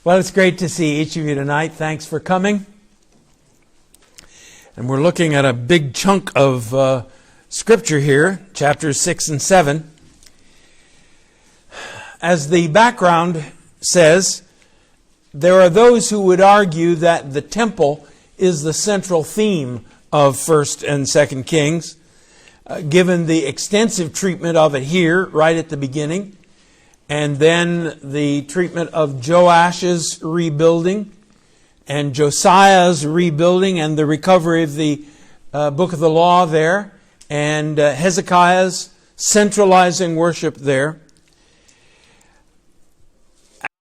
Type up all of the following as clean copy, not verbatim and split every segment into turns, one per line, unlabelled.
Well, it's great to see each of you tonight. Thanks for coming. And we're looking at a big chunk of Scripture here, chapters 6 and 7. As the background says, there are those who would argue that the temple is the central theme of 1st and 2nd Kings, given the extensive treatment of it here, right at the beginning, and then the treatment of Joash's rebuilding and Josiah's rebuilding and the recovery of the book of the law there, and Hezekiah's centralizing worship there.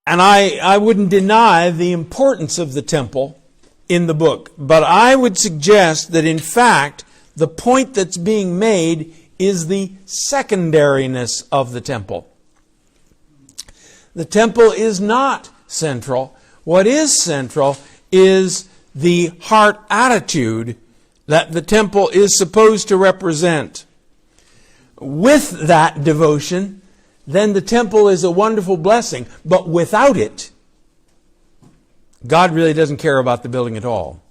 And I wouldn't deny the importance of the temple in the book, but I would suggest that in fact the point that's being made is the secondariness of the temple. The temple is not central. What is central is the heart attitude that the temple is supposed to represent. With that devotion, then the temple is a wonderful blessing. But without it, God really doesn't care about the building at all.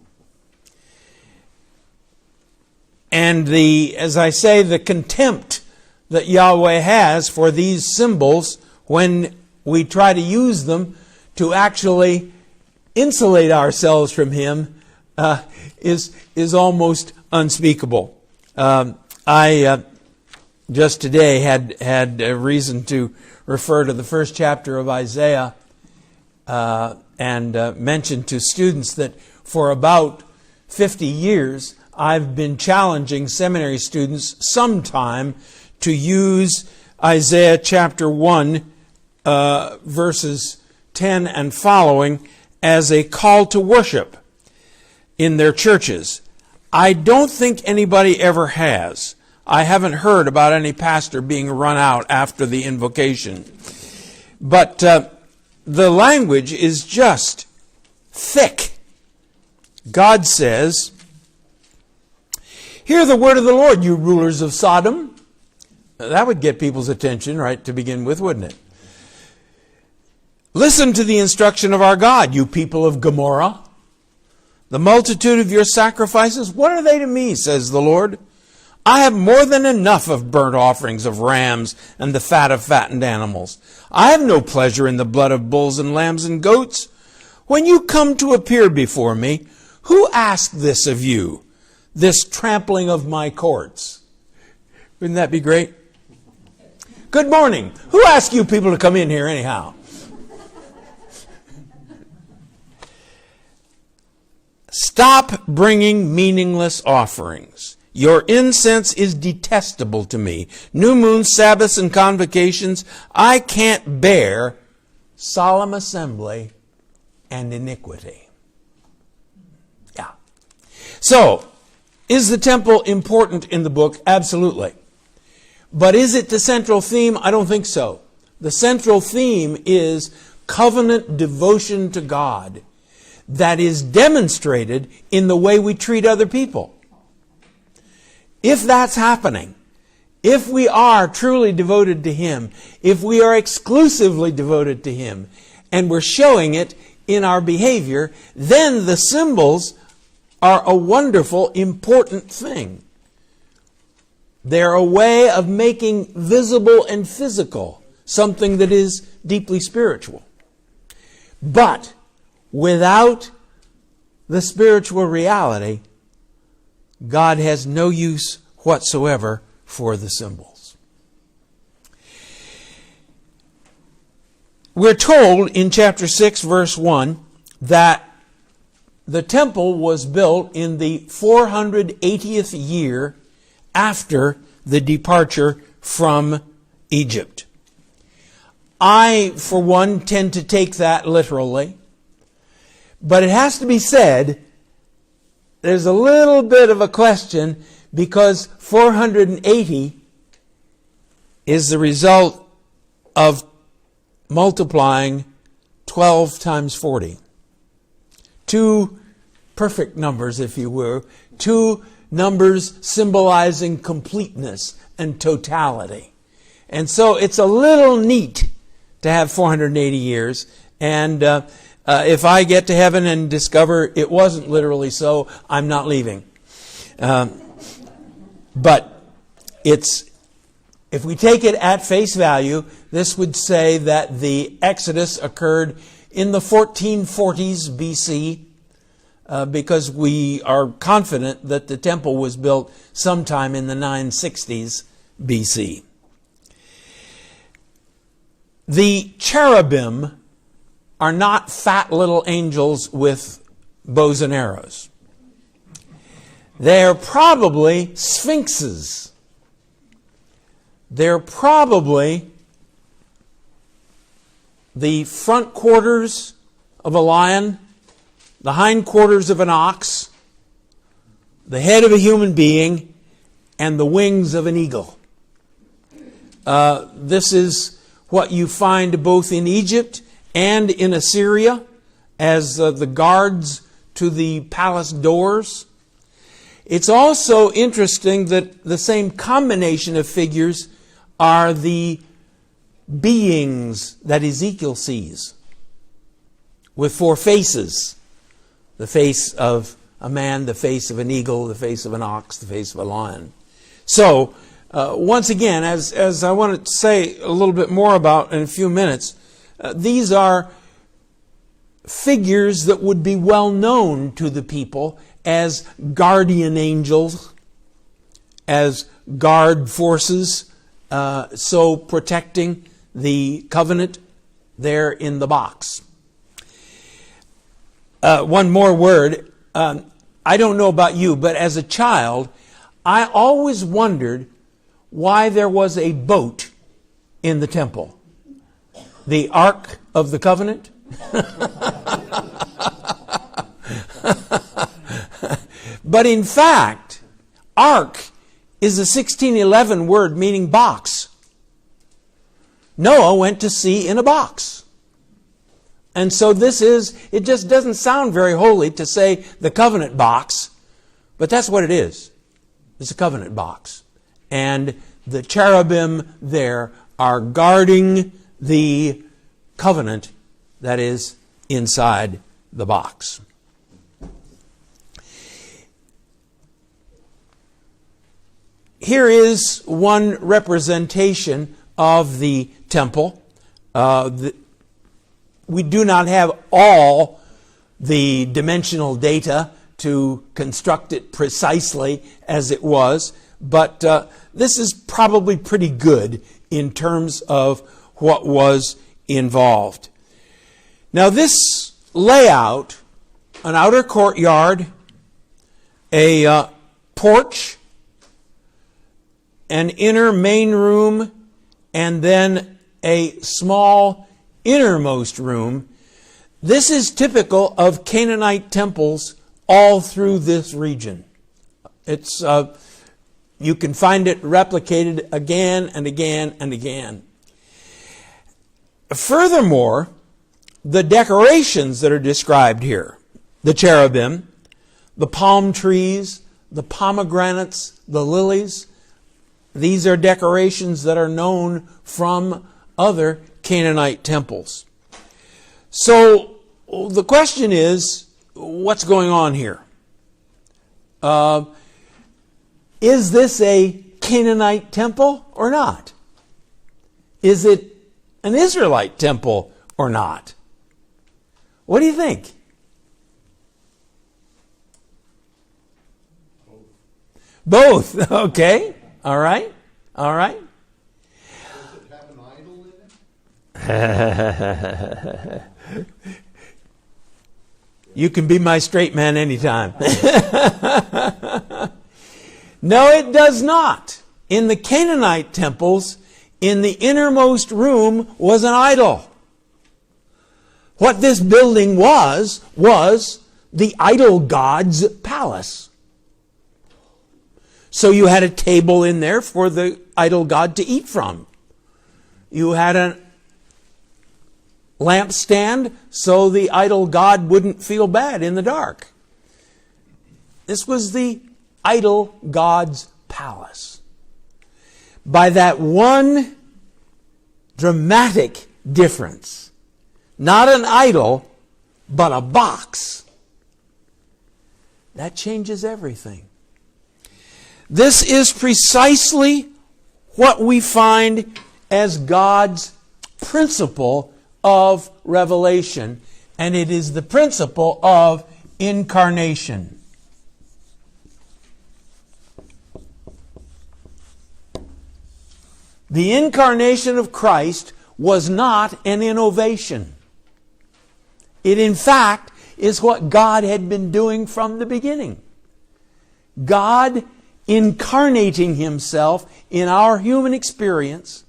And as I say, the contempt that Yahweh has for these symbols when we try to use them to actually insulate ourselves from Him is almost unspeakable. I just today had a reason to refer to the first chapter of Isaiah and mention to students that for about 50 years I've been challenging seminary students sometime to use Isaiah chapter 1 verses 10 and following as a call to worship in their churches. I don't think anybody ever has. I haven't heard about any pastor being run out after the invocation. But the language is just thick. God says, "Hear the word of the Lord, you rulers of Sodom." That would get people's attention, right, to begin with, wouldn't it? "Listen to the instruction of our God, you people of Gomorrah. The multitude of your sacrifices, what are they to me, says the Lord? I have more than enough of burnt offerings of rams and the fat of fattened animals. I have no pleasure in the blood of bulls and lambs and goats. When you come to appear before me, who asked this of you, this trampling of my courts?" Wouldn't that be great? Good morning. Who asked you people to come in here anyhow? Stop bringing meaningless offerings. Your incense is detestable to me. New moons, Sabbaths, and convocations. I can't bear solemn assembly and iniquity. Yeah. So, is the temple important in the book? Absolutely. But is it the central theme? I don't think so. The central theme is covenant devotion to God that is demonstrated in the way we treat other people. If that's happening, if we are truly devoted to Him, if we are exclusively devoted to Him, and we're showing it in our behavior, then the symbols are a wonderful, important thing. They're a way of making visible and physical something that is deeply spiritual. But without the spiritual reality, God has no use whatsoever for the symbols. We're told in chapter 6, verse 1, that the temple was built in the 480th year after the departure from Egypt. I, for one, tend to take that literally. But it has to be said, there's a little bit of a question because 480 is the result of multiplying 12 times 40. Two perfect numbers, if you will. Two numbers symbolizing completeness and totality. And so it's a little neat to have 480 years. And If I get to heaven and discover it wasn't literally so, I'm not leaving. But if we take it at face value, this would say that the Exodus occurred in the 1440s BC, because we are confident that the temple was built sometime in the 960s BC. The cherubim are not fat little angels with bows and arrows. They're probably sphinxes. They're probably the front quarters of a lion, the hind quarters of an ox, the head of a human being, and the wings of an eagle. This is what you find both in Egypt and in Assyria as the guards to the palace doors. It's also interesting that the same combination of figures are the beings that Ezekiel sees, with four faces. The face of a man, the face of an eagle, the face of an ox, the face of a lion. So, once again, as I want to say a little bit more about in a few minutes, these are figures that would be well known to the people as guardian angels, as guard forces, so protecting the covenant there in the box. One more word. I don't know about you, but as a child, I always wondered why there was a boat in the temple. The Ark of the Covenant. But in fact, Ark is a 1611 word meaning box. Noah went to sea in a box. And so it just doesn't sound very holy to say the covenant box, but that's what it is. It's a covenant box. And the cherubim there are guarding the covenant that is inside the box. Here is one representation of the temple. We do not have all the dimensional data to construct it precisely as it was, but this is probably pretty good in terms of what was involved. Now this layout, an outer courtyard, a porch, an inner main room, and then a small innermost room. This is typical of Canaanite temples all through this region. It's you can find it replicated again and again and again. Furthermore, the decorations that are described here, the cherubim, the palm trees, the pomegranates, the lilies, these are decorations that are known from other Canaanite temples. So the question is, what's going on here? Is this a Canaanite temple or not? Is it an Israelite temple or not? What do you think? Both. Okay. All right. All right.
Does it have an idol in it?
You can be my straight man anytime. No, it does not. In the Canaanite temples, in the innermost room was an idol. What this building was the idol god's palace. So you had a table in there for the idol god to eat from. You had a lampstand so the idol god wouldn't feel bad in the dark. This was the idol god's palace. By that one dramatic difference, not an idol, but a box. That changes everything. This is precisely what we find as God's principle of revelation, and it is the principle of incarnation. The incarnation of Christ was not an innovation. It, in fact, is what God had been doing from the beginning. God incarnating Himself in our human experience.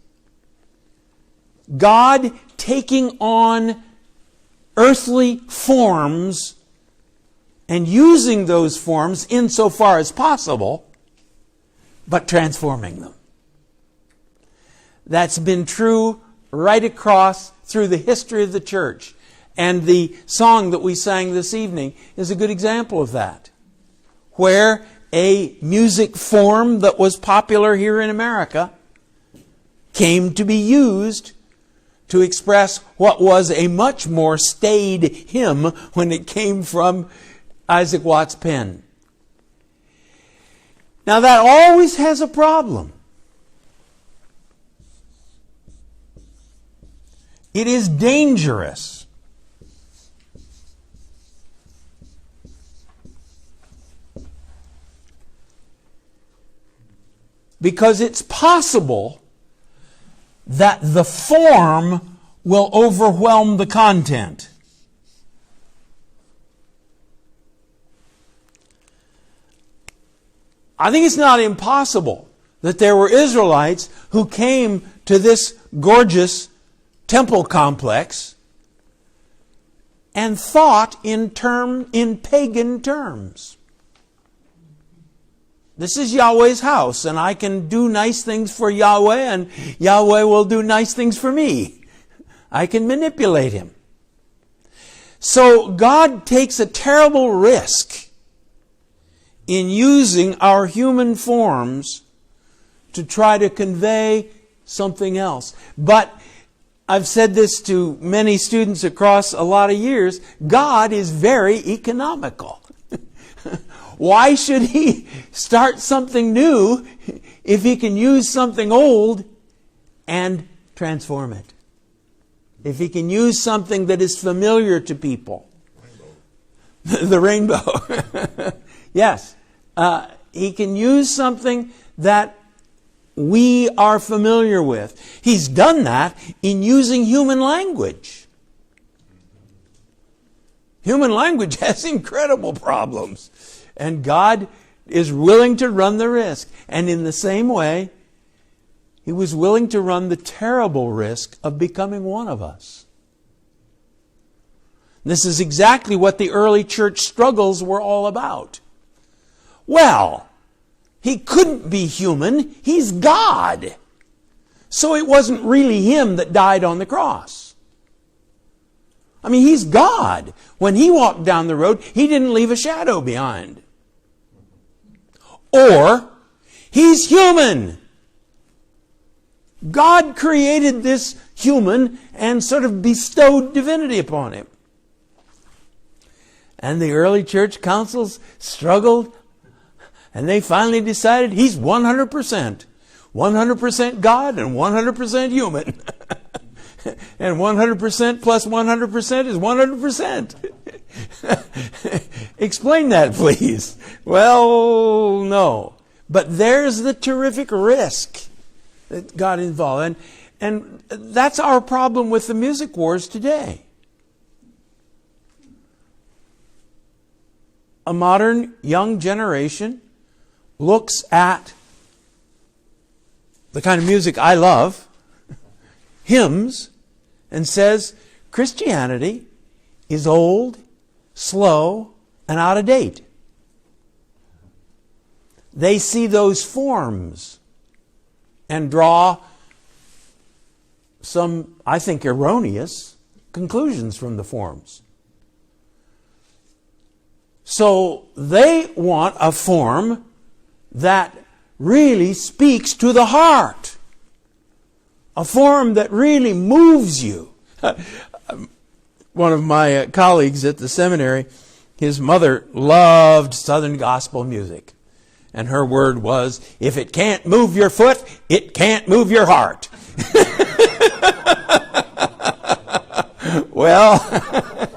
God taking on earthly forms and using those forms insofar as possible, but transforming them. That's been true right across through the history of the church. And the song that we sang this evening is a good example of that, where a music form that was popular here in America came to be used to express what was a much more staid hymn when it came from Isaac Watts' pen. Now that always has a problem. It is dangerous. Because it's possible that the form will overwhelm the content. I think it's not impossible that there were Israelites who came to this gorgeous temple complex and thought in pagan terms. This is Yahweh's house, and I can do nice things for Yahweh, and Yahweh will do nice things for me. I can manipulate Him. So God takes a terrible risk in using our human forms to try to convey something else. But I've said this to many students across a lot of years, God is very economical. Why should He start something new if He can use something old and transform it? If He can use something that is familiar to people. The rainbow. Yes. He can use something that we are familiar with. He's done that in using human language. Human language has incredible problems. And God is willing to run the risk. And in the same way, He was willing to run the terrible risk of becoming one of us. This is exactly what the early church struggles were all about. Well, He couldn't be human. He's God. So it wasn't really Him that died on the cross. I mean, He's God. When He walked down the road, He didn't leave a shadow behind. Or, He's human. God created this human and sort of bestowed divinity upon him. And the early church councils struggled, and they finally decided He's 100%. 100% God and 100% human. And 100% plus 100% is 100%. Explain that, please. Well, no. But there's the terrific risk that got involved. And that's our problem with the music wars today. A modern young generation looks at the kind of music I love, hymns, and says Christianity is old, slow, and out of date. They see those forms and draw some, I think, erroneous conclusions from the forms. So they want a form that really speaks to the heart. A form that really moves you. one of my colleagues at the seminary, his mother loved Southern gospel music. And her word was, if it can't move your foot, it can't move your heart. Well,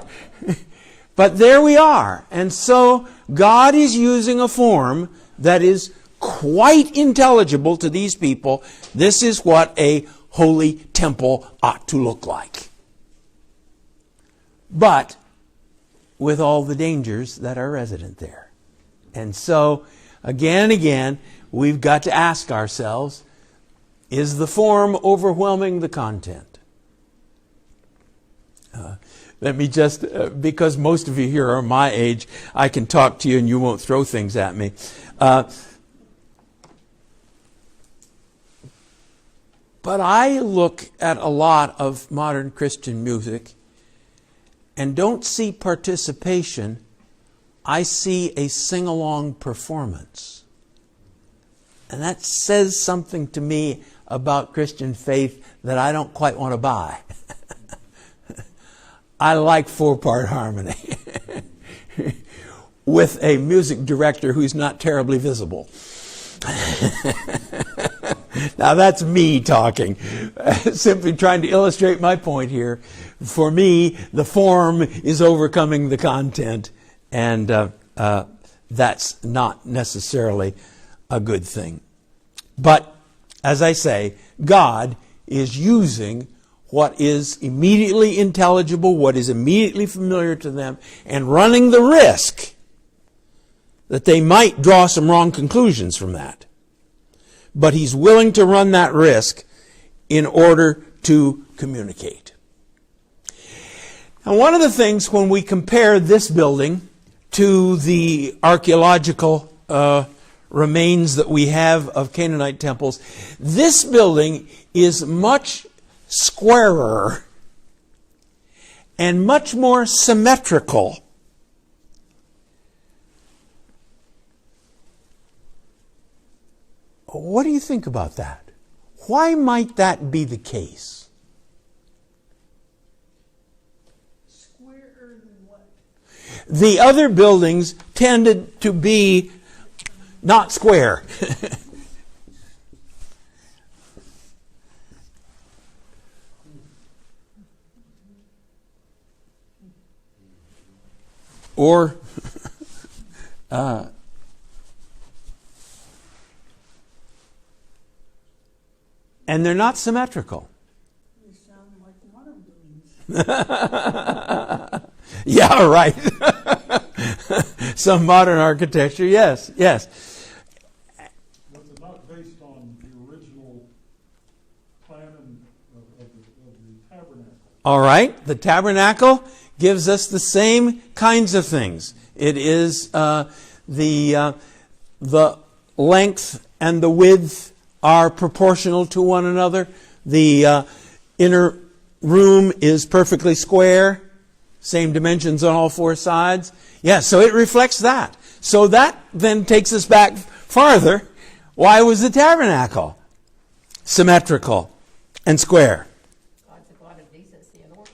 but there we are. And so God is using a form that is quite intelligible to these people. This is what a holy temple ought to look like. But with all the dangers that are resident there. And so, again and again, we've got to ask ourselves, is the form overwhelming the content? Let me just, because most of you here are my age, I can talk to you and you won't throw things at me. But I look at a lot of modern Christian music and don't see participation. I see a sing-along performance. And that says something to me about Christian faith that I don't quite want to buy. I like 4-part harmony with a music director who's not terribly visible. Now that's me talking, simply trying to illustrate my point here. For me, the form is overcoming the content, and that's not necessarily a good thing. But, as I say, God is using what is immediately intelligible, what is immediately familiar to them, and running the risk that they might draw some wrong conclusions from that. But He's willing to run that risk in order to communicate. Now, one of the things when we compare this building to the archaeological remains that we have of Canaanite temples, this building is much squarer and much more symmetrical. What do you think about that? Why might that be the case?
Squarer than what?
The other buildings tended to be not square. Or and they're not symmetrical.
They sound like modern buildings.
Yeah, right. Some modern architecture, yes.
But they're not based on the original plan of the tabernacle.
All right, the tabernacle gives us the same kinds of things. It is the length and the width are proportional to one another. The inner room is perfectly square, same dimensions on all 4 sides. Yeah, so it reflects that. So that then takes us back farther. Why was the tabernacle symmetrical and square?
God's a God of decency and order.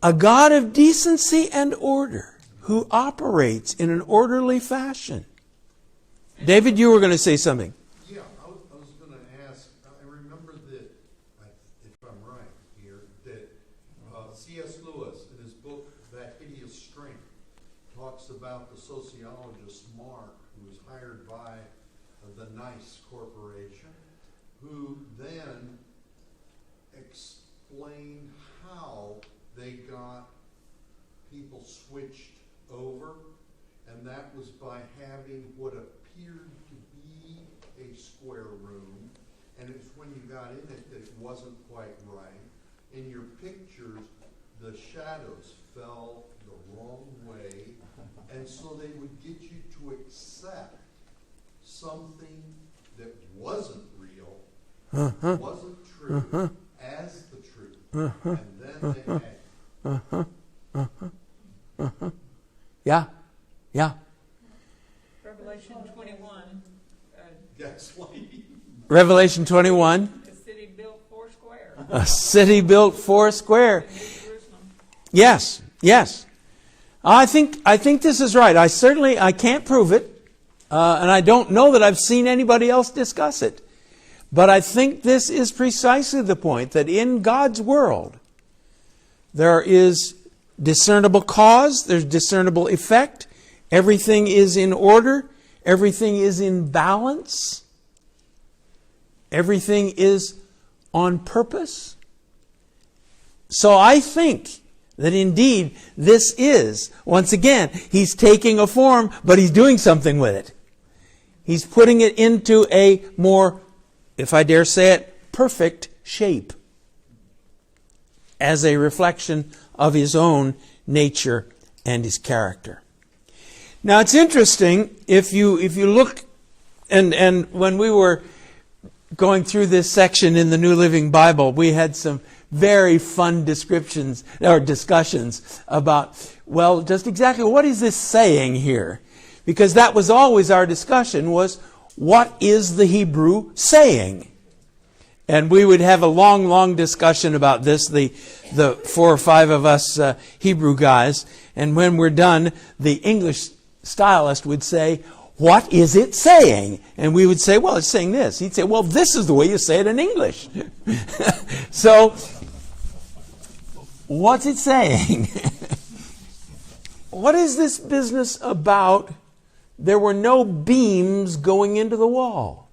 A God of decency and order who operates in an orderly fashion. David, you were going to say something.
Yeah, I was going to ask, I remember that, if I'm right here, that C.S. Lewis, in his book, That Hideous Strength, talks about the sociologist Mark, who was hired by the NICE Corporation, who then explained how they got people switched over, and that was by having what appeared to be a square room, and it's when you got in it that it wasn't quite right. In your pictures, the shadows fell the wrong way, and so they would get you to accept something that wasn't real, wasn't true, as the truth, and then they had
Yeah.
Revelation 21,
gaslighting.
Revelation 21.
a city built 4 square.
A city built 4 square.
New Jerusalem.
Yes, yes. I think this is right. I can't prove it, and I don't know that I've seen anybody else discuss it. But I think this is precisely the point, that in God's world, there is discernible cause, there's discernible effect, everything is in order, everything is in balance, everything is on purpose. So I think that indeed this is, once again, he's taking a form, but he's doing something with it. He's putting it into a more, if I dare say it, perfect shape as a reflection of his own nature and his character. Now it's interesting, if you look, and when we were going through this section in the New Living Bible, we had some very fun descriptions or discussions about, well, just exactly what is this saying here? Because that was always our discussion, was what is the Hebrew saying? And we would have a long, long discussion about this, the 4 or 5 of us Hebrew guys. And when we're done, the English stylist would say, what is it saying? And we would say, well, it's saying this. He'd say, well, this is the way you say it in English. So, what's it saying? What is this business about? There were no beams going into the wall.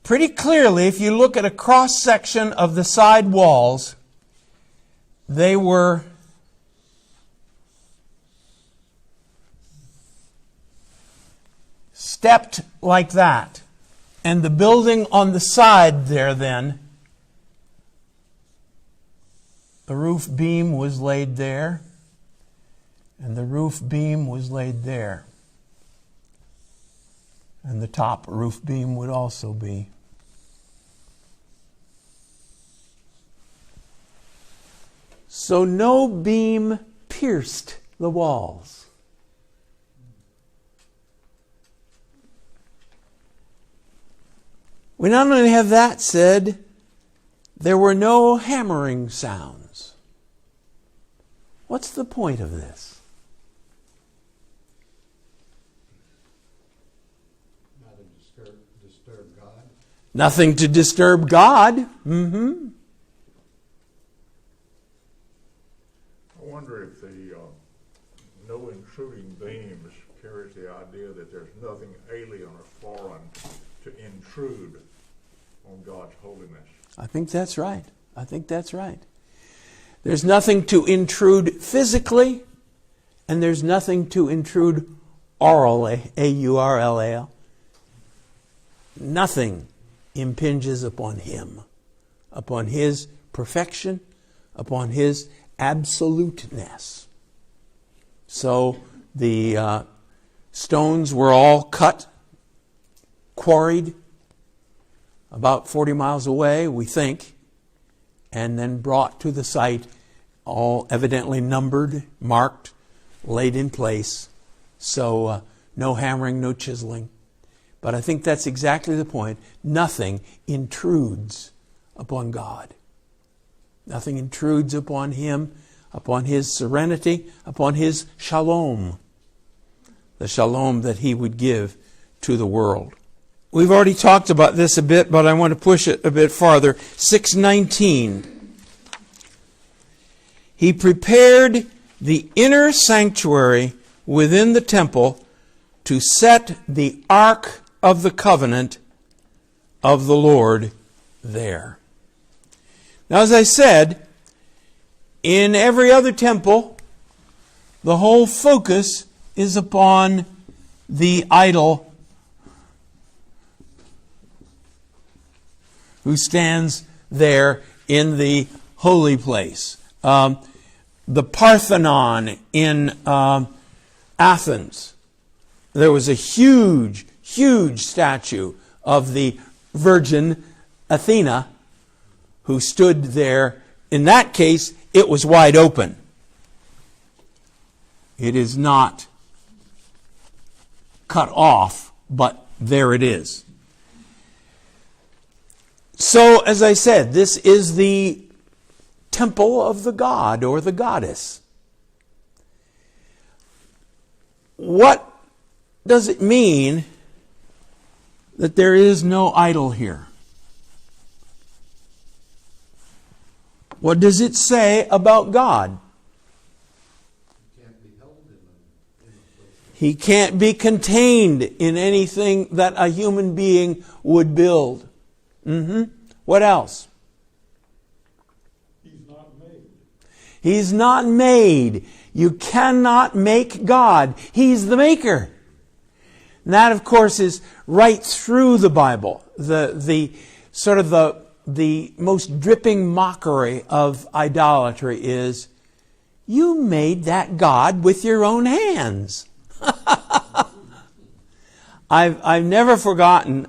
Pretty clearly, if you look at a cross-section of the side walls, they were stepped like that. And the building on the side there then, the roof beam was laid there, and the roof beam was laid there. And the top roof beam would also be. So no beam pierced the walls. We not only have that said, there were no hammering sounds. What's the point of this?
Not to disturb God.
Nothing to disturb God. Mm-hmm.
I wonder if the no intruding beams carries the idea that there's nothing alien or foreign to intrude on God's holiness.
I think that's right. I think that's right. There's nothing to intrude physically, and there's nothing to intrude orally, A-U-R-L-A-L. Nothing impinges upon him, upon his perfection, upon his absoluteness. So the stones were all cut, quarried, about 40 miles away, we think, and then brought to the site, all evidently numbered, marked, laid in place. So no hammering, no chiseling. But I think that's exactly the point. Nothing intrudes upon God. Nothing intrudes upon him, upon his serenity, upon his shalom. The shalom that he would give to the world. We've already talked about this a bit, but I want to push it a bit farther. 6:19. He prepared the inner sanctuary within the temple to set the ark of the covenant of the Lord there. Now, as I said, in every other temple, the whole focus is upon the idol who stands there in the holy place. The Parthenon in Athens, there was a huge, huge statue of the Virgin Athena who stood there. In that case, it was wide open. It is not cut off, but there it is. So, as I said, this is the temple of the god or the goddess. What does it mean that there is no idol here? What does it say about God?
Can't be held in a place.
He can't be contained in anything that a human being would build. What else?
He's not made.
He's not made. You cannot make God. He's the maker. And that, of course, is right through the Bible. The sort of the most dripping mockery of idolatry is, you made that God with your own hands. I've never forgotten,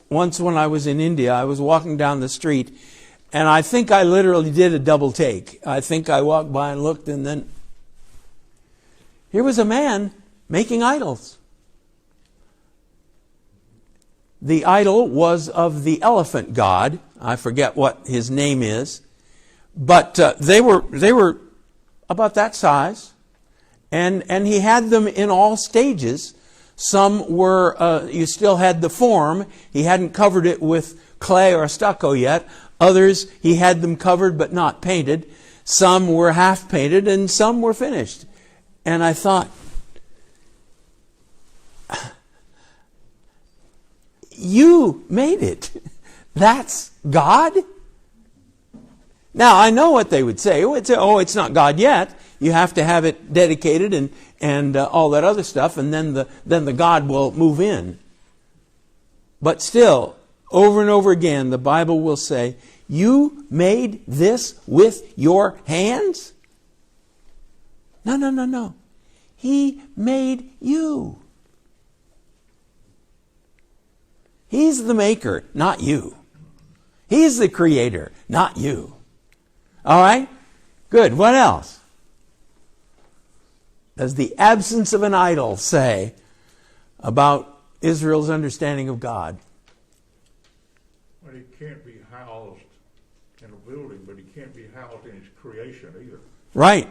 once when I was in India, I was walking down the street, and I think I literally did a double take. I think I walked by and looked, and then here was a man making idols. The idol was of the elephant god. I forget what his name is. But they were about that size. And he had them in all stages. Some were, you still had the form. He hadn't covered it with clay or stucco yet. Others, he had them covered but not painted. Some were half painted and some were finished. And I thought, you made it. That's God? Now, I know what they would say. Oh, it's not God yet. You have to have it dedicated and all that other stuff, and then the God will move in. But still, over and over again, the Bible will say, you made this with your hands? No. He made you. He's the maker, not you. He's the creator, not you. All right? Good. What else? Does the absence of an idol say about Israel's understanding of God?
Well, he can't be housed in a building, but he can't be housed in his creation either.
Right.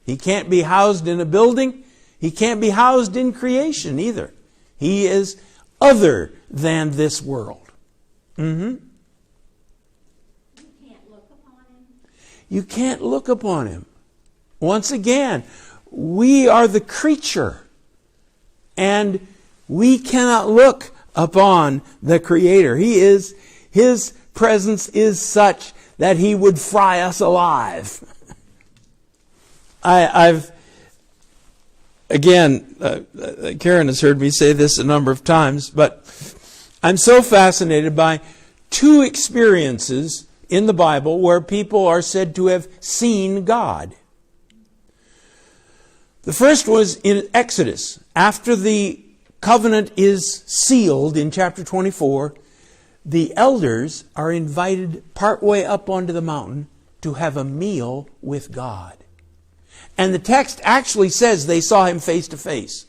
He can't be housed in a building. He can't be housed in creation either. He is other than this world.
You can't look upon him.
You can't look upon him. Once again, we are the creature, and we cannot look upon the Creator. His presence is such that he would fry us alive. Karen has heard me say this a number of times, but I'm so fascinated by two experiences in the Bible where people are said to have seen God. The first was in Exodus. After the covenant is sealed in chapter 24, the elders are invited partway up onto the mountain to have a meal with God. And the text actually says they saw him face to face.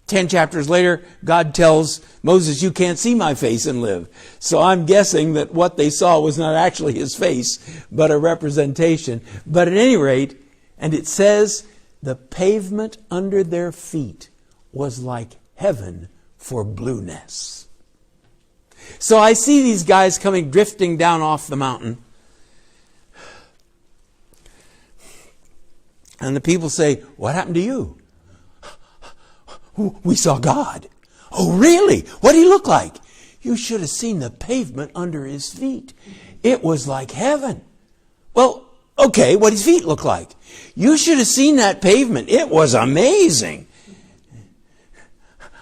10 chapters later, God tells Moses, you can't see my face and live. So I'm guessing that what they saw was not actually his face, but a representation. But at any rate, and it says, the pavement under their feet was like heaven for blueness. So I see these guys coming drifting down off the mountain. And the people say, what happened to you? We saw God. Oh, really? What did he look like? You should have seen the pavement under his feet. It was like heaven. Well, okay, what did his feet look like? You should have seen that pavement. It was amazing.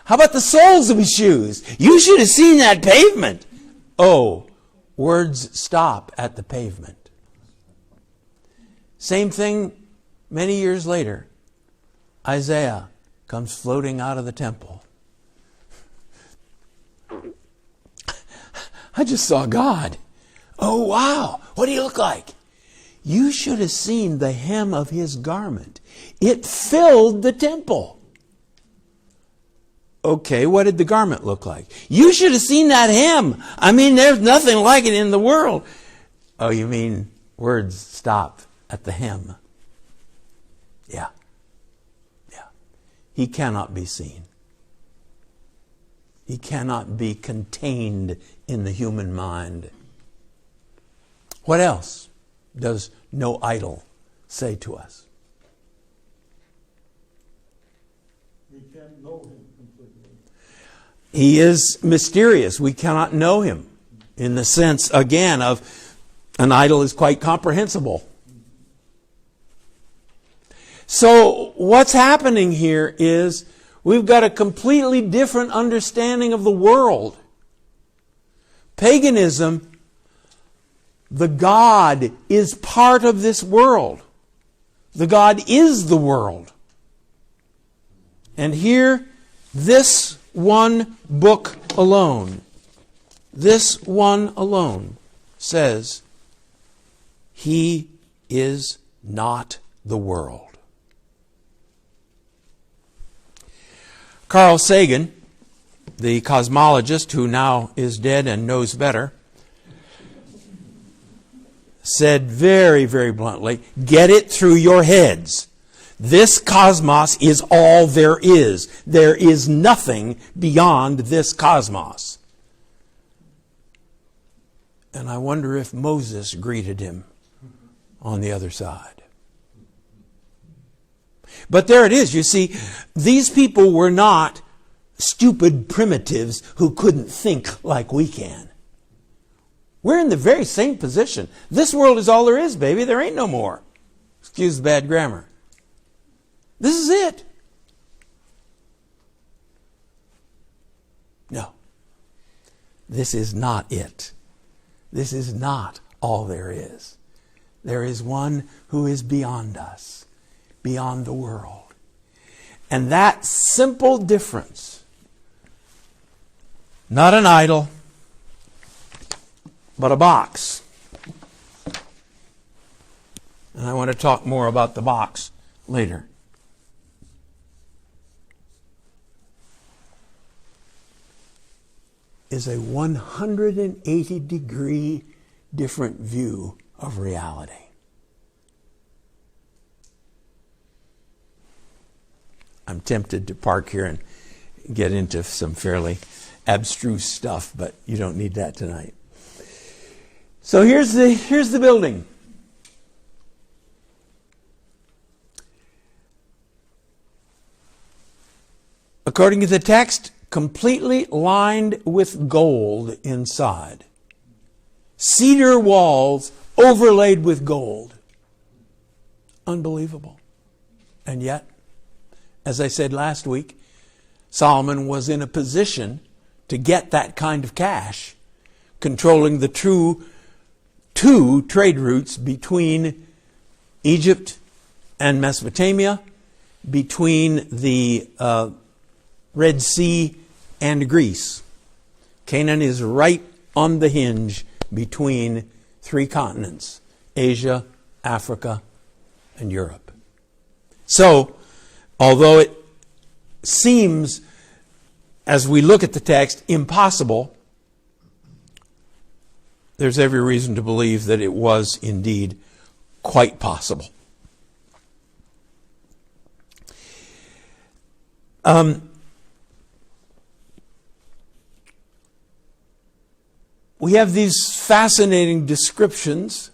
How about the soles of his shoes? You should have seen that pavement. Oh, words stop at the pavement. Same thing many years later. Isaiah comes floating out of the temple. I just saw God. Oh, wow. What did he look like? You should have seen the hem of his garment. It filled the temple. Okay, what did the garment look like? You should have seen that hem. I mean, there's nothing like it in the world. Oh, you mean words stop at the hem? Yeah. Yeah. He cannot be seen. He cannot be contained in the human mind. What else does no idol say to us?
We can't know him completely.
He is mysterious. We cannot know him in the sense, again, of an idol is quite comprehensible. So what's happening here is we've got a completely different understanding of the world. Paganism, the God is part of this world. The God is the world. And here, this one book alone, this one alone says, He is not the world. Carl Sagan, the cosmologist who now is dead and knows better, said very, very bluntly, get it through your heads. This cosmos is all there is. There is nothing beyond this cosmos. And I wonder if Moses greeted him on the other side. But there it is. You see, these people were not stupid primitives who couldn't think like we can. We're in the very same position. This world is all there is, baby. There ain't no more. Excuse the bad grammar. This is it. No. This is not it. This is not all there is. There is one who is beyond us, beyond the world. And that simple difference, not an idol, but a box. And I want to talk more about the box later. Is a 180-degree different view of reality. I'm tempted to park here and get into some fairly abstruse stuff, but you don't need that tonight. So here's the building. According to the text, completely lined with gold inside. Cedar walls overlaid with gold. Unbelievable. And yet, as I said last week, Solomon was in a position to get that kind of cash, controlling the two trade routes between Egypt and Mesopotamia, between the Red Sea and Greece. Canaan is right on the hinge between three continents, Asia, Africa, and Europe. So, although it seems, as we look at the text, impossible, there's every reason to believe that it was indeed quite possible. We have these fascinating descriptions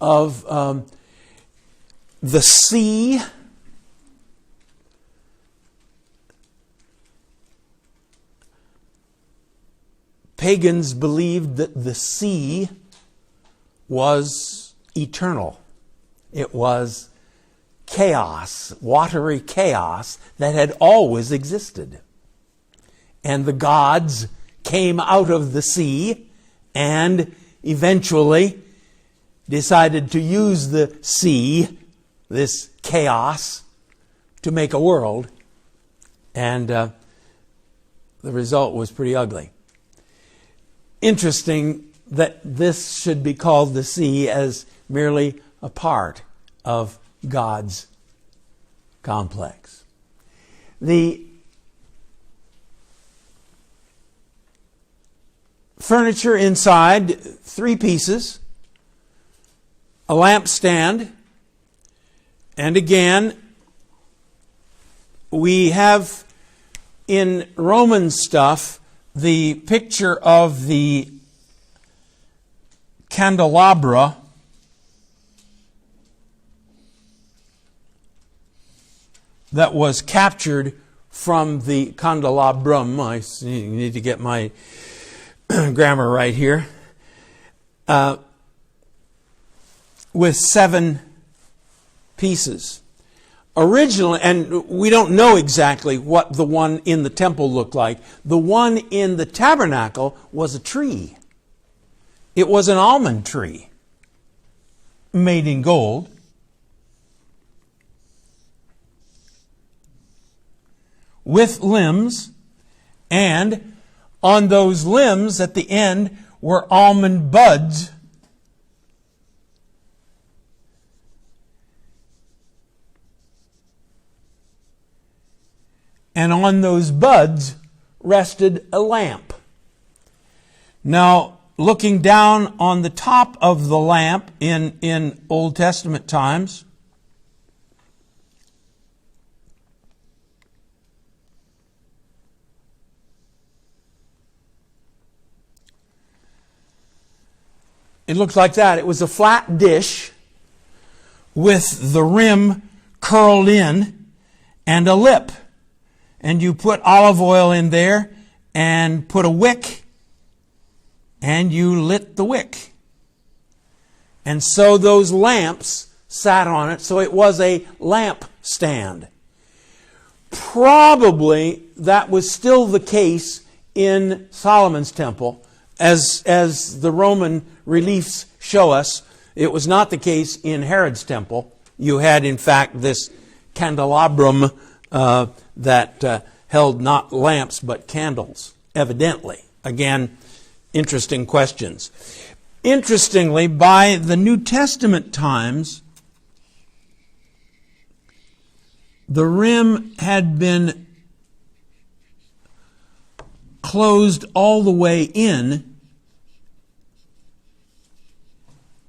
of the sea. Pagans believed that the sea was eternal. It was chaos, watery chaos that had always existed. And the gods came out of the sea and eventually decided to use the sea, this chaos, to make a world. And the result was pretty ugly. Interesting that this should be called the sea as merely a part of God's complex. The furniture inside, 3 pieces, a lampstand, and again, we have in Roman stuff the picture of the candelabra that was captured from the candelabrum. I need to get my grammar right here. With 7 pieces. Originally, and we don't know exactly what the one in the temple looked like. The one in the tabernacle was a tree. It was an almond tree made in gold. With limbs, and on those limbs at the end were almond buds. And on those buds rested a lamp. Now, looking down on the top of the lamp in Old Testament times, it looked like that. It was a flat dish with the rim curled in and a lip. And you put olive oil in there and put a wick, and you lit the wick. And so those lamps sat on it, so it was a lamp stand. Probably that was still the case in Solomon's temple. As the Roman reliefs show us, it was not the case in Herod's temple. You had, in fact, this candelabrum that held not lamps but candles, evidently. Again, interesting questions. Interestingly, by the New Testament times, the rim had been closed all the way in,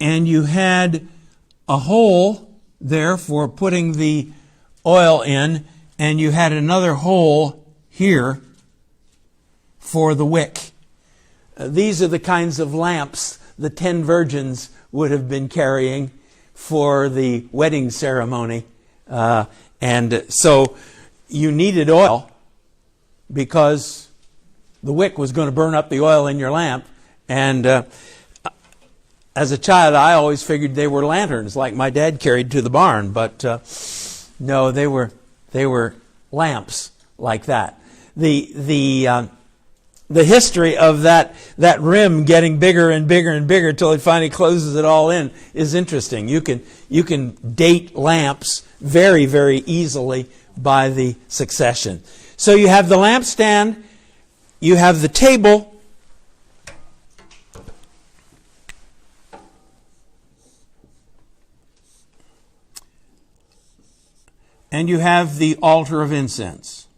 and you had a hole there for putting the oil in, and you had another hole here for the wick. These are the kinds of lamps the 10 virgins would have been carrying for the wedding ceremony. And so you needed oil because the wick was going to burn up the oil in your lamp. And as a child, I always figured they were lanterns like my dad carried to the barn. But no, they were lamps like that. The history of that rim getting bigger and bigger and bigger till it finally closes it all in is interesting. You can date lamps very, very easily by the succession. So you have the lampstand, you have the table, and you have the altar of incense.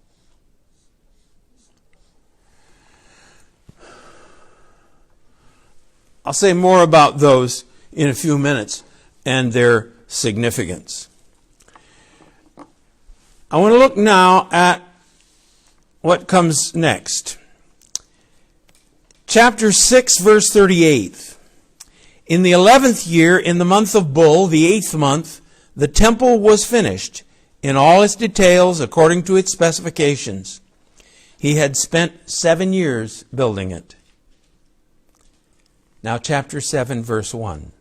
I'll say more about those in a few minutes and their significance. I want to look now at what comes next. Chapter 6, verse 38. In the 11th year, in the month of Bul, the 8th month, the temple was finished in all its details according to its specifications. He had spent 7 years building it. Now chapter 7, verse 1.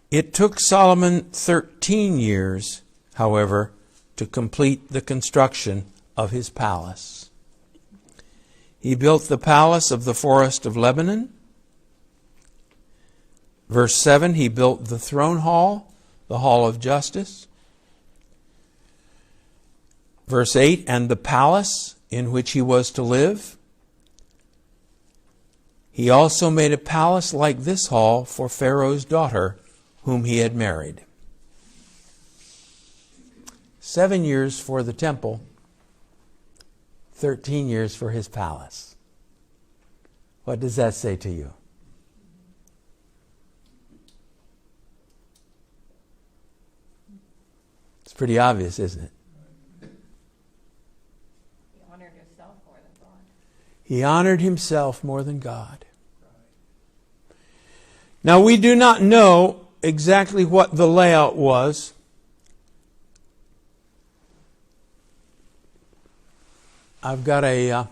It took Solomon 13 years, however, to complete the construction of his palace. He built the palace of the forest of Lebanon. Verse 7, he built the throne hall, the hall of justice. Verse 8, and the palace in which he was to live. He also made a palace like this hall for Pharaoh's daughter, whom he had married. 7 years for the temple, 13 years for his palace. What does that say to you? It's pretty obvious, isn't it?
He honored himself more than God.
He honored himself more than God. Now, we do not know exactly what the layout was. I've got a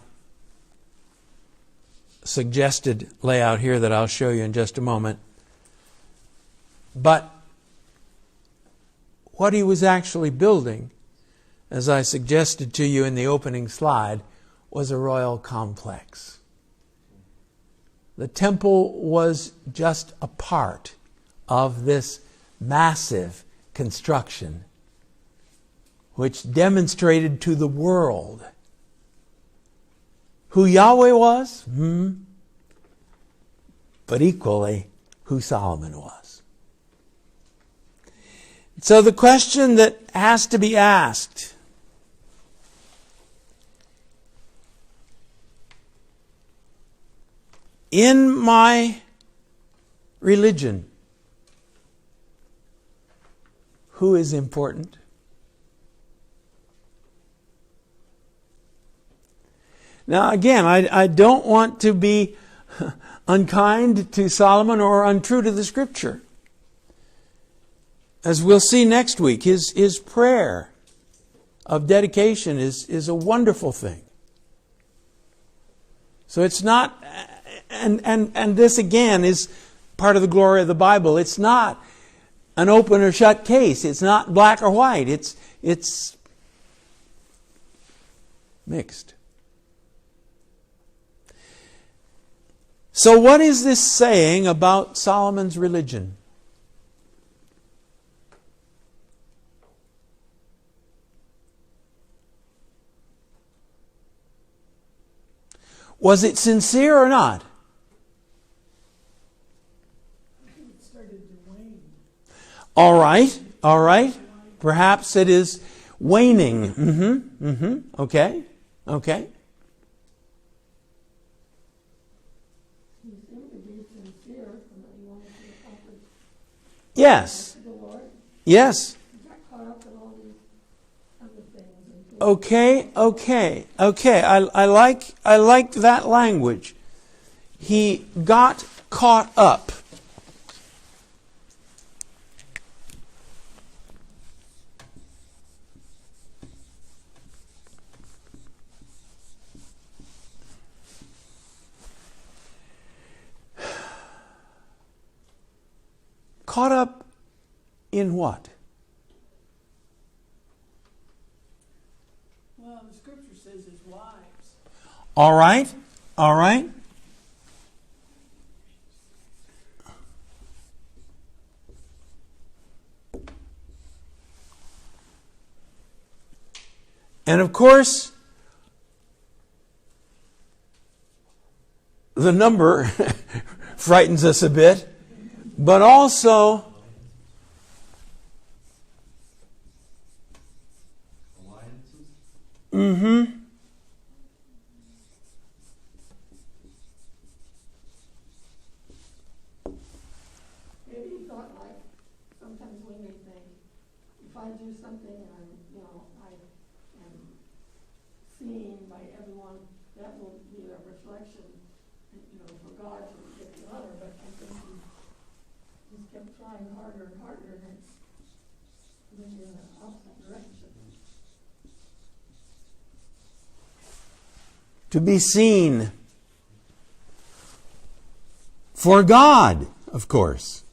suggested layout here that I'll show you in just a moment. But what he was actually building, as I suggested to you in the opening slide, was a royal complex. The temple was just a part of this massive construction which demonstrated to the world who Yahweh was, but equally who Solomon was. So the question that has to be asked, in my religion, who is important? Now, again, I don't want to be unkind to Solomon or untrue to the Scripture. As we'll see next week, his prayer of dedication is a wonderful thing. So it's not, and this again is part of the glory of the Bible. It's not an open or shut case. It's not black or white. It's mixed. So what is this saying about Solomon's religion? Was it sincere or not?
It started to wane.
All right. Perhaps it is waning. Okay.
He seemed to be sincere and that he wanted to accomplish
Yes.
the Lord.
Yes.
He got caught up in all these other things. And things.
Okay. I like that language. He got caught up. Caught up in what?
Well, the scripture says his wives.
All right. And of course, the number frightens us a bit, but also
Maybe he thought like, sometimes we may think, if I do something and I am seen by everyone, that will be a reflection, for God to get the honor, but I think he just kept trying harder and harder, and it's moving in the opposite direction.
to be seen for God, of course.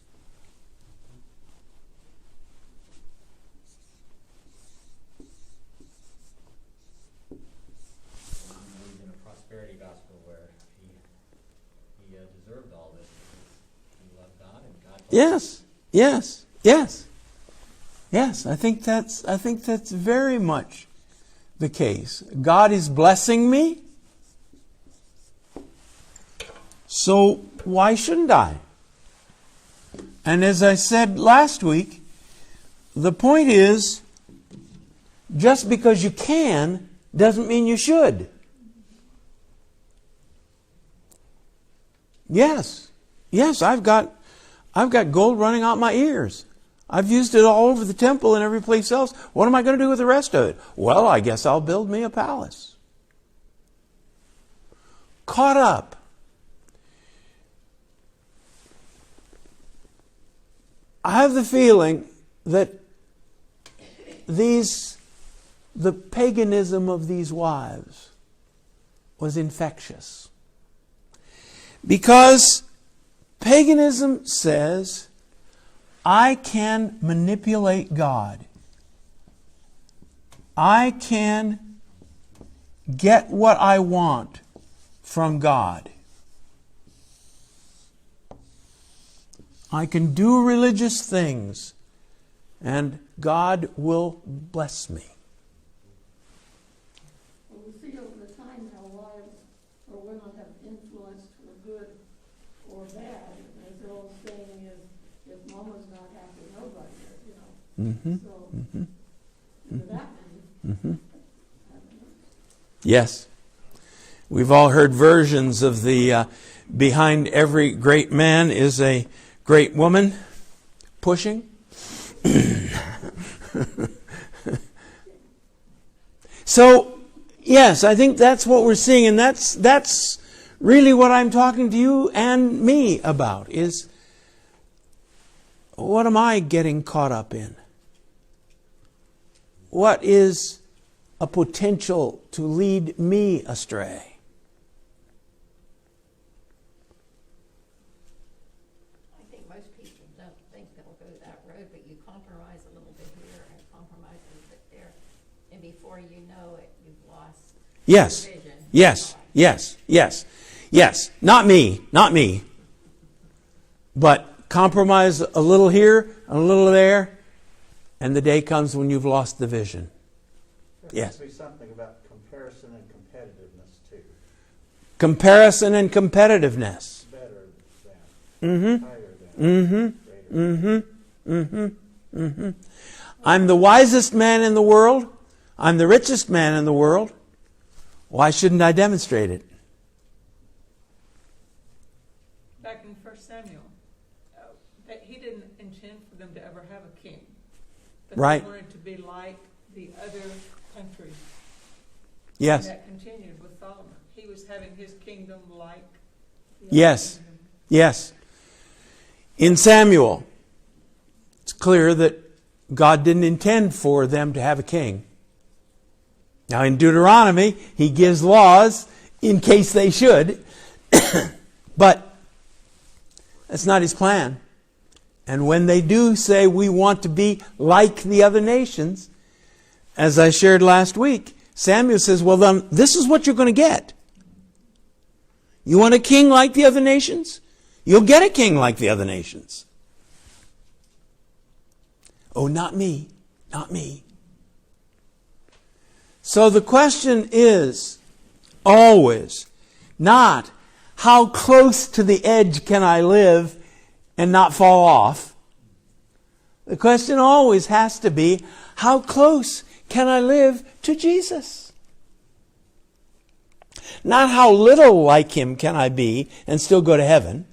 Believed in a prosperity gospel where he deserved all this because he loved God and God blessed him.
Yes. I think that's very much the case. God is blessing me, so why shouldn't I? And as I said last week, the point is, just because you can doesn't mean you should. Yes. Yes, I've got gold running out my ears. I've used it all over the temple and every place else. What am I going to do with the rest of it? Well, I guess I'll build me a palace. Caught up. I have the feeling that the paganism of these wives was infectious. Because paganism says, I can manipulate God. I can get what I want from God. I can do religious things, and God will bless me.
Well, we see over the time how wives or women have influenced for good or bad. As the old saying is, if mama's not happy, nobody is, you know.
Mm-hmm.
So, for that many.
Mm-hmm. Yes. We've all heard versions of the behind every great man is a great woman pushing. So, yes, I think that's what we're seeing, and that's really what I'm talking to you and me about, is what am I getting caught up in? What is a potential to lead me astray?
I think most people don't think they'll go that road, but you compromise a little bit here and compromise a little bit there, and before you know it, you've lost
Yes.
your vision.
Yes. Yes. Yes. Yes. Not me. Not me. But compromise a little here, a little there, and the day comes when you've lost the vision.
There
Yes.
must be something about comparison and competitiveness too.
Comparison and competitiveness.
Better than, higher than, greater than.
I'm the wisest man in the world. I'm the richest man in the world. Why shouldn't I demonstrate it?
Back in 1 Samuel, that he didn't intend for them to ever have a king. But
Right.
They wanted to be like the other countries.
Yes.
And that continued with Solomon. He was having his kingdom like the
Yes.
other kingdom.
Yes. In Samuel, it's clear that God didn't intend for them to have a king. Now in Deuteronomy, he gives laws in case they should, but that's not his plan. And when they do say we want to be like the other nations, as I shared last week, Samuel says, well then, this is what you're going to get. You want a king like the other nations? You'll get a king like the other nations. Oh, not me. Not me. So the question is always not how close to the edge can I live and not fall off. The question always has to be, how close can I live to Jesus? Not how little like him can I be and still go to heaven,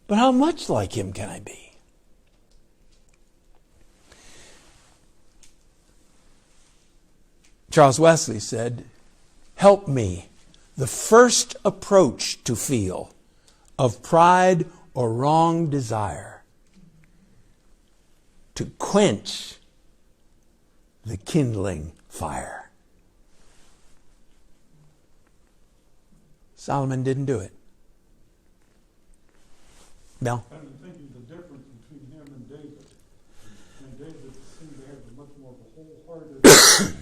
but how much like him can I be? Charles Wesley said, help me, the first approach to feel of pride or wrong desire, to quench the kindling fire. Solomon didn't do it. Mel?
I've been thinking the difference between him and David. And David seemed to have a much more of a wholehearted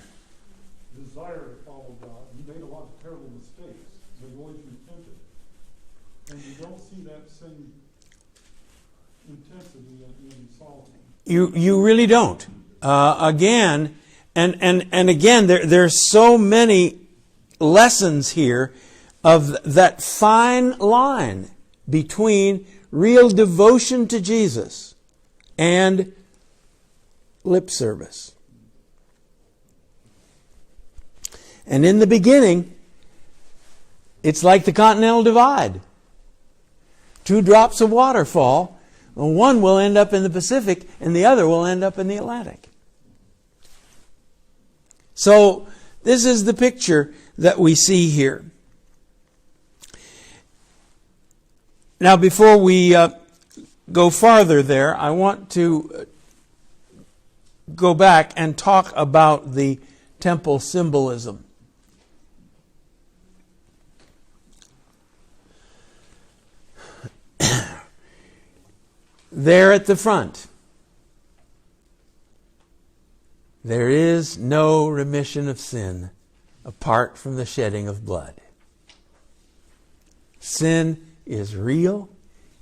desire to follow God. He made a lot of terrible mistakes, but he always repented. And you don't see that same intensity in Solomon.
You really don't. Again, and again, there's so many lessons here of that fine line between real devotion to Jesus and lip service. And in the beginning, It's like the Continental Divide. 2 drops of water fall. One will end up in the Pacific and the other will end up in the Atlantic. So this is the picture that we see here. Now, before we go farther there, I want to go back and talk about the temple symbolism. There at the front, there is no remission of sin apart from the shedding of blood. Sin is real,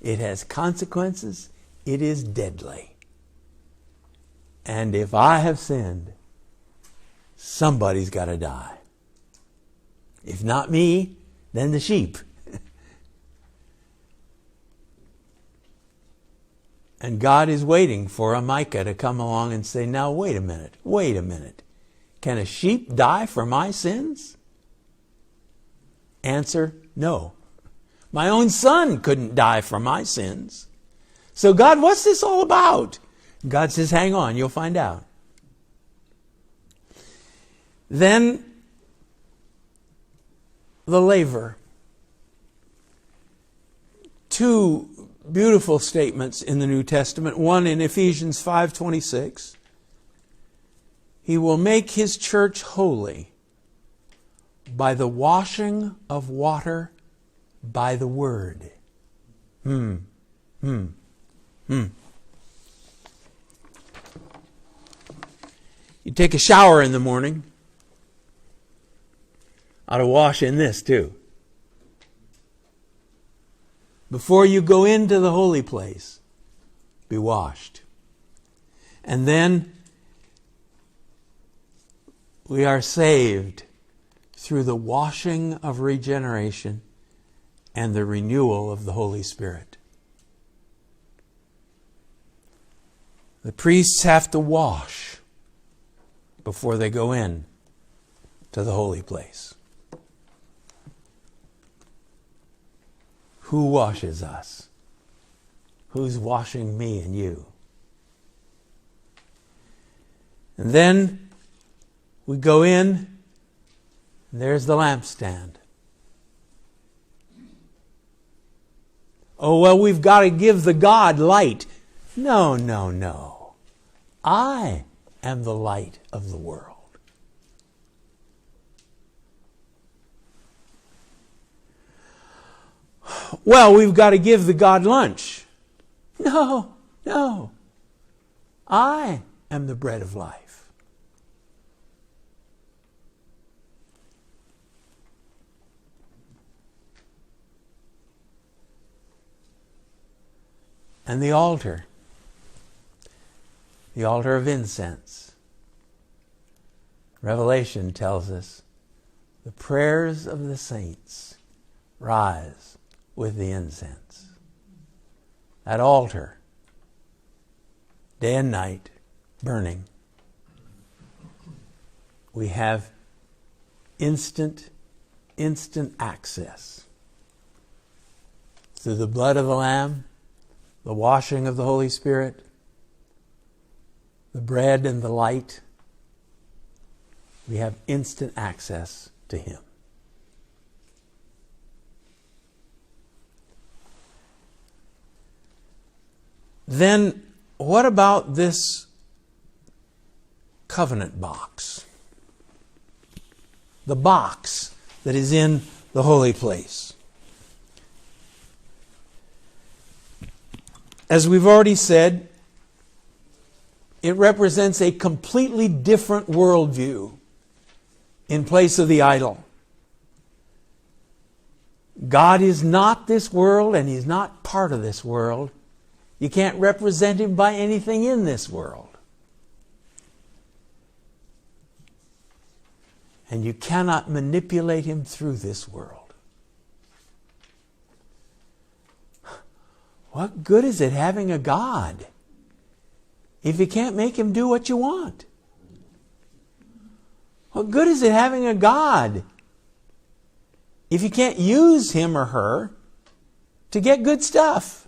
it has consequences, it is deadly. And if I have sinned, somebody's got to die. If not me, then the sheep. And God is waiting for a Micah to come along and say, now wait a minute. Can a sheep die for my sins? Answer, no. My own son couldn't die for my sins. So God, what's this all about? God says, hang on, you'll find out. Then the laver. 2 beautiful statements in the New Testament. One in Ephesians 5:26. He will make his church holy by the washing of water by the word. You take a shower in the morning. Ought to wash in this too. Before you go into the holy place, be washed. And then we are saved through the washing of regeneration and the renewal of the Holy Spirit. The priests have to wash before they go in to the holy place. Who washes us? Who's washing me and you? And then we go in, and there's the lampstand. Oh, well, we've got to give the God light. No. I am the light of the world. Well, we've got to give the God lunch. No. I am the bread of life. And the altar of incense. Revelation tells us the prayers of the saints rise with the incense. That altar, day and night, burning. We have instant access. Through the blood of the Lamb, the washing of the Holy Spirit, the bread and the light, we have instant access to Him. Then, what about this covenant box? The box that is in the holy place. As we've already said, it represents a completely different worldview in place of the idol. God is not this world, and He's not part of this world. You can't represent Him by anything in this world. And you cannot manipulate Him through this world. What good is it having a God if you can't make Him do what you want? What good is it having a God if you can't use him or her to get good stuff?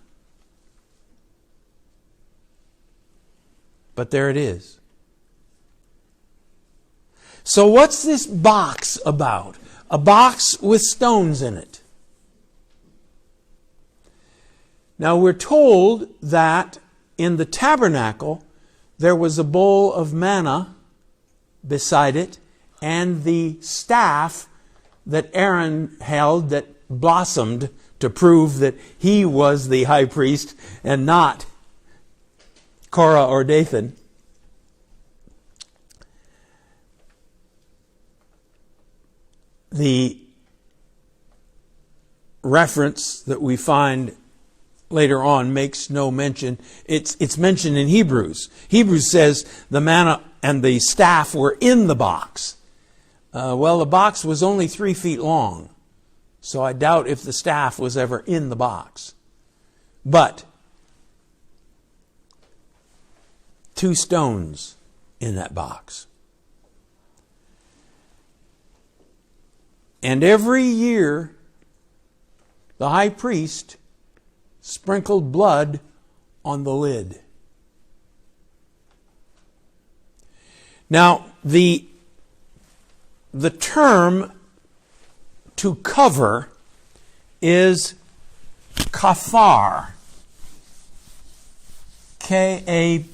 But there it is. So what's this box about? A box with stones in it. Now we're told that in the tabernacle there was a bowl of manna beside it and the staff that Aaron held that blossomed to prove that he was the high priest and not Korah or Dathan. The reference that we find later on makes no mention. It's mentioned in Hebrews. Hebrews says the manna and the staff were in the box. Well, the box was only 3 feet long, so I doubt if the staff was ever in the box. But 2 stones in that box. And every year, the high priest sprinkled blood on the lid. Now, the term to cover is kafar. K-A-P-H-A-R.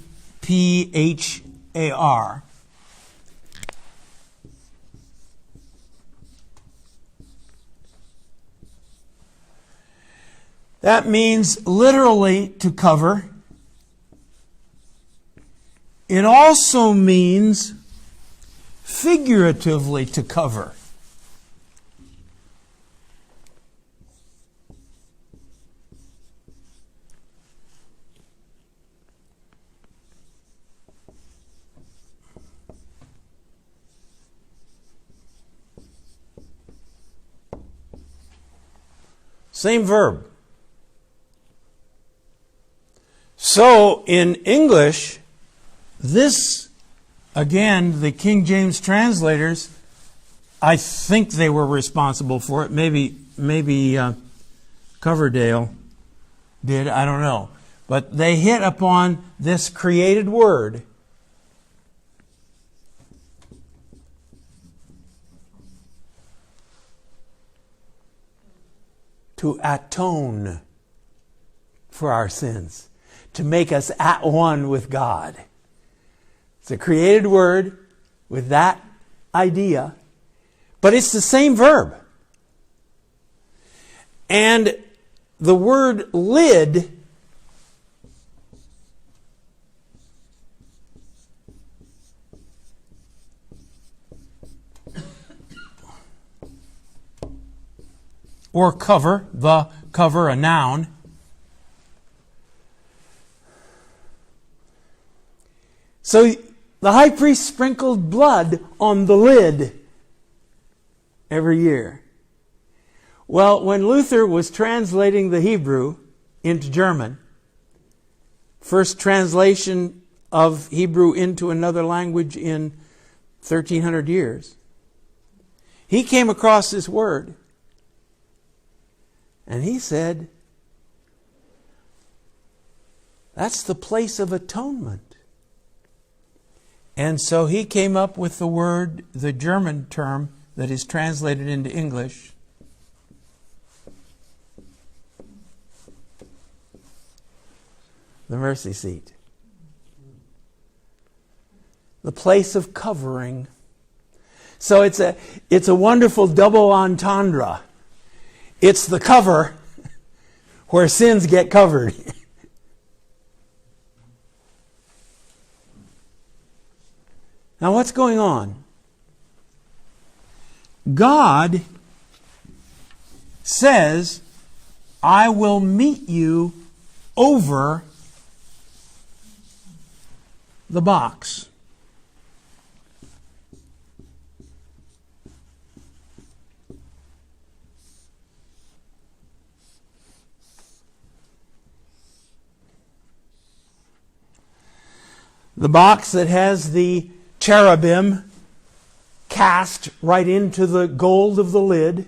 That means literally to cover. It also means figuratively to cover. Same verb. So in English, this, again, the King James translators, I think they were responsible for it. Maybe Coverdale did, I don't know. But they hit upon this created word to atone for our sins, to make us at one with God. It's a created word with that idea, but it's the same verb. And the word lid or cover, the cover, a noun, so the high priest sprinkled blood on the lid every year. Well, when Luther was translating the Hebrew into German, first translation of Hebrew into another language in 1300 years, he came across this word and he said, that's the place of atonement. And so he came up with the word, the German term that is translated into English, the mercy seat. The place of covering. So it's a wonderful double entendre. It's the cover where sins get covered. Now what's going on? God says, I will meet you over the box. The box that has the cherubim cast right into the gold of the lid.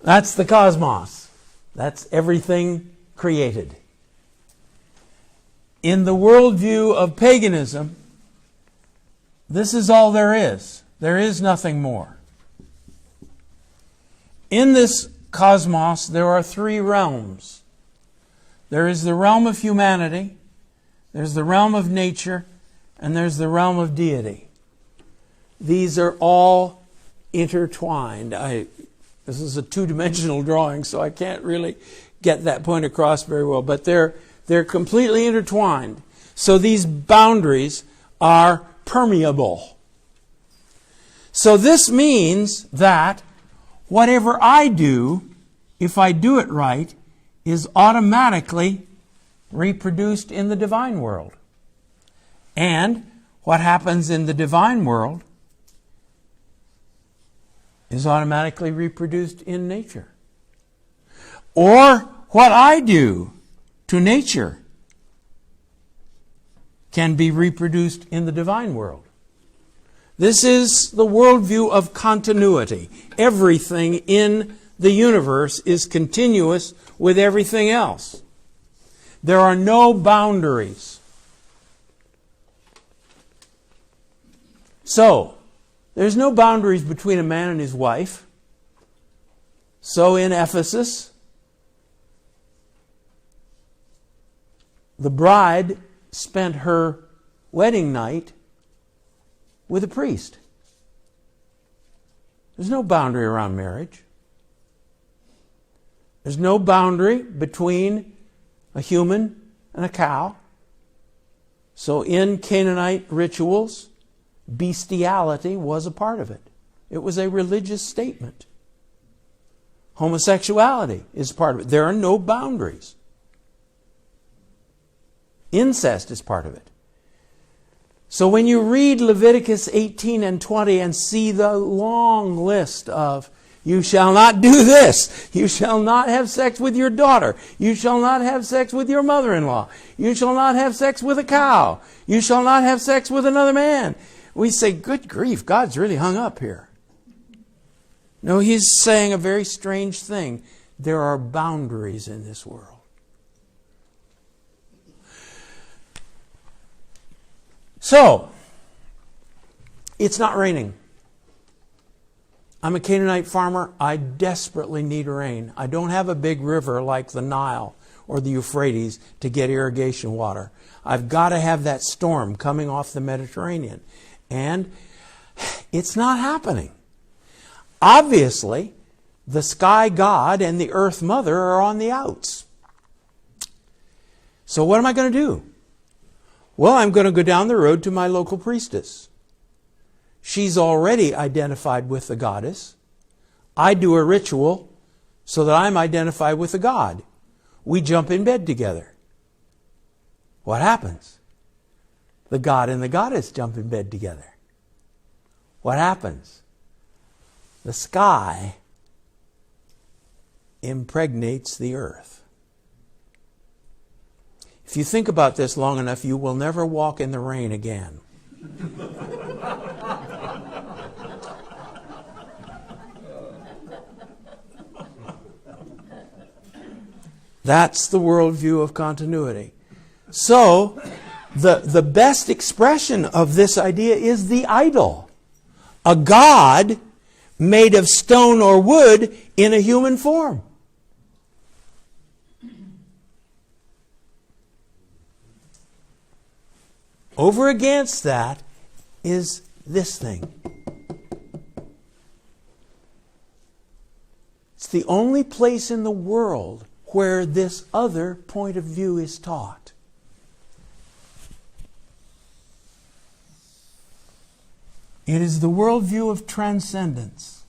That's the cosmos. That's everything created. In the worldview of paganism, this is all there is. There is nothing more. In this cosmos, there are three realms. There is the realm of humanity, there's the realm of nature, and there's the realm of deity. These are all intertwined. This is a two-dimensional drawing, so I can't really get that point across very well, but they're completely intertwined. So these boundaries are permeable. So this means that whatever I do, if I do it right, is automatically reproduced in the divine world. And what happens in the divine world is automatically reproduced in nature. Or what I do to nature can be reproduced in the divine world. This is the worldview of continuity. Everything in the universe is continuous with everything else. There are no boundaries. So, there's no boundaries between a man and his wife. So in Ephesus, the bride spent her wedding night with a priest. There's no boundary around marriage. There's no boundary between a human and a cow. So in Canaanite rituals, bestiality was a part of it. It was a religious statement. Homosexuality is part of it. There are no boundaries. Incest is part of it. So when you read Leviticus 18 and 20 and see the long list of, you shall not do this, you shall not have sex with your daughter, you shall not have sex with your mother-in-law, you shall not have sex with a cow, you shall not have sex with another man, we say, good grief, God's really hung up here. No, He's saying a very strange thing. There are boundaries in this world. So, it's not raining. I'm a Canaanite farmer. I desperately need rain. I don't have a big river like the Nile or the Euphrates to get irrigation water. I've got to have that storm coming off the Mediterranean. And it's not happening. Obviously, the sky god and the earth mother are on the outs. So what am I going to do? Well, I'm going to go down the road to my local priestess. She's already identified with the goddess. I do a ritual so that I'm identified with the god. We jump in bed together. What happens? The god and the goddess jump in bed together. What happens? The sky impregnates the earth. If you think about this long enough, you will never walk in the rain again. That's the worldview of continuity. So, the best expression of this idea is the idol. A god made of stone or wood in a human form. Over against that is this thing. It's the only place in the world where this other point of view is taught. It is the worldview of transcendence.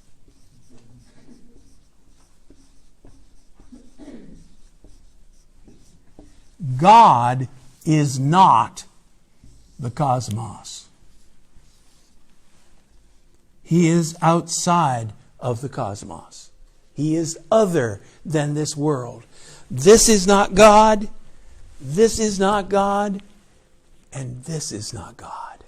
God is not the cosmos. He is outside of the cosmos. He is other than this world. This is not God, this is not God, and this is not God.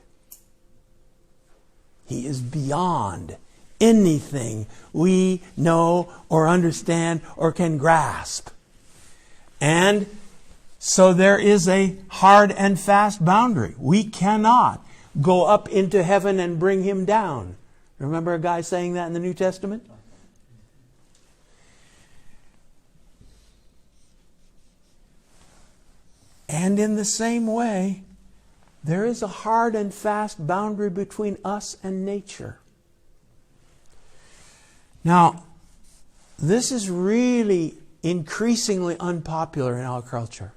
He is beyond anything we know or understand or can grasp. And so there is a hard and fast boundary. We cannot go up into heaven and bring him down. Remember a guy saying that in the New Testament? And in the same way, there is a hard and fast boundary between us and nature. Now, this is really increasingly unpopular in our culture.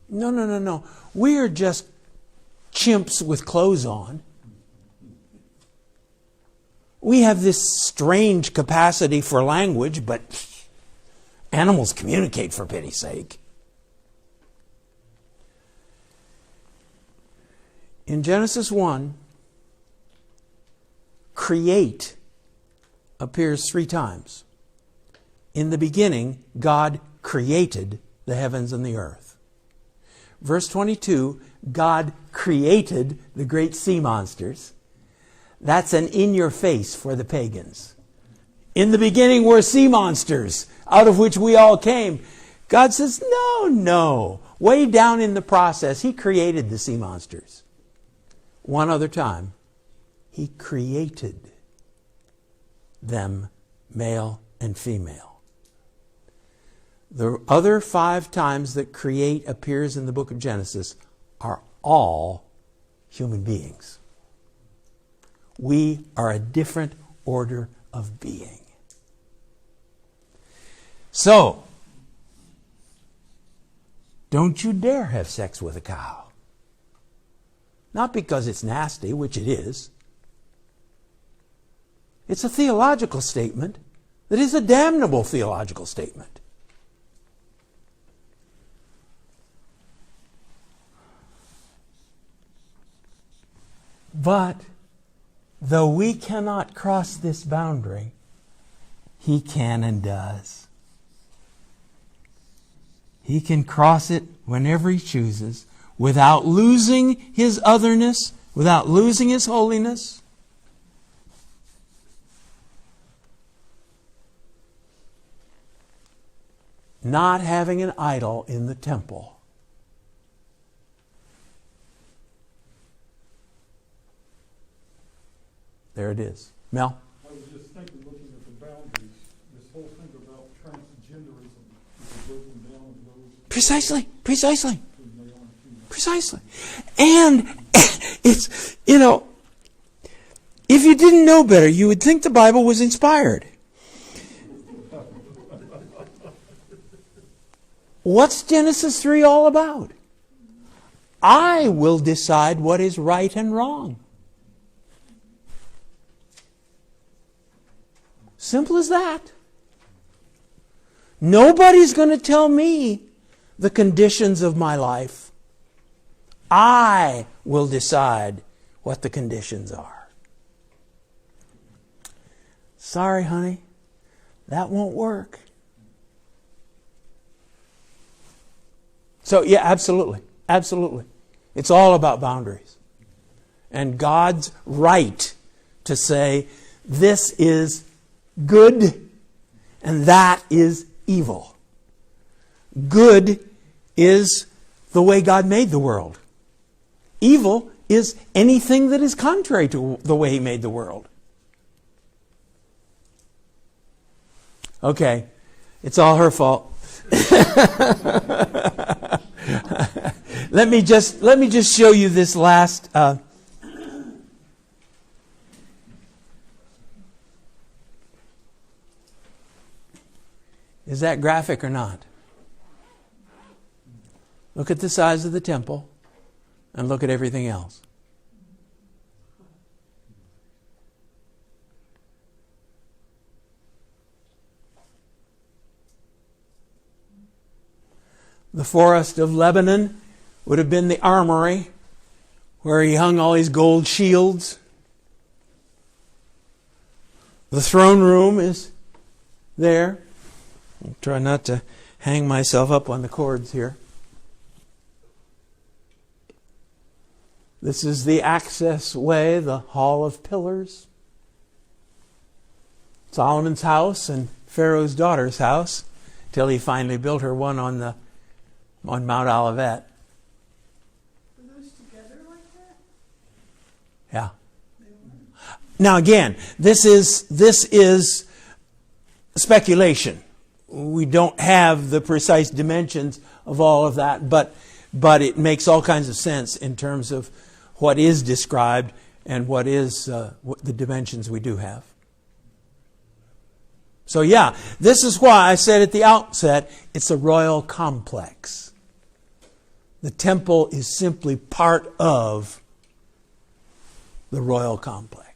No. We are just chimps with clothes on. We have this strange capacity for language, but animals communicate, for pity's sake. In Genesis 1, create appears 3 times. In the beginning, God created the heavens and the earth. Verse 22, God created the great sea monsters. That's an in your face for the pagans. In the beginning were sea monsters, out of which we all came. God says, no. Way down in the process, He created the sea monsters. One other time, He created them, male and female. The other 5 times that create appears in the book of Genesis are all human beings. We are a different order of being. So, don't you dare have sex with a cow. Not because it's nasty, which it is. It's a theological statement that is a damnable theological statement. But though we cannot cross this boundary, He can and does. He can cross it whenever He chooses, without losing His otherness, without losing His holiness. Not having an idol in the temple. There it is. Mel?
I was just thinking, looking at the boundaries, this whole thing about transgenderism is broken down in those. Precisely.
And it's, if you didn't know better, you would think the Bible was inspired. What's Genesis 3 all about? I will decide what is right and wrong. Simple as that. Nobody's going to tell me the conditions of my life. I will decide what the conditions are. Sorry, honey, that won't work. So, yeah, absolutely. It's all about boundaries. And God's right to say, this is good and that is evil. Good is the way God made the world. Evil is anything that is contrary to the way He made the world. Okay, it's all her fault. Let me just show you this last. Is that graphic or not? Look at the size of the temple and look at everything else. The forest of Lebanon would have been the armory where He hung all His gold shields. The throne room is there. I'll try not to hang myself up on the cords here. This is the access way, the hall of pillars. Solomon's house and Pharaoh's daughter's house, till he finally built her one on Mount Olivet.
Were those together like that?
Yeah.
They were.
Now again, this is speculation. We don't have the precise dimensions of all of that, but it makes all kinds of sense in terms of what is described and what is what the dimensions we do have. So yeah, this is why I said at the outset, it's a royal complex. The temple is simply part of the royal complex.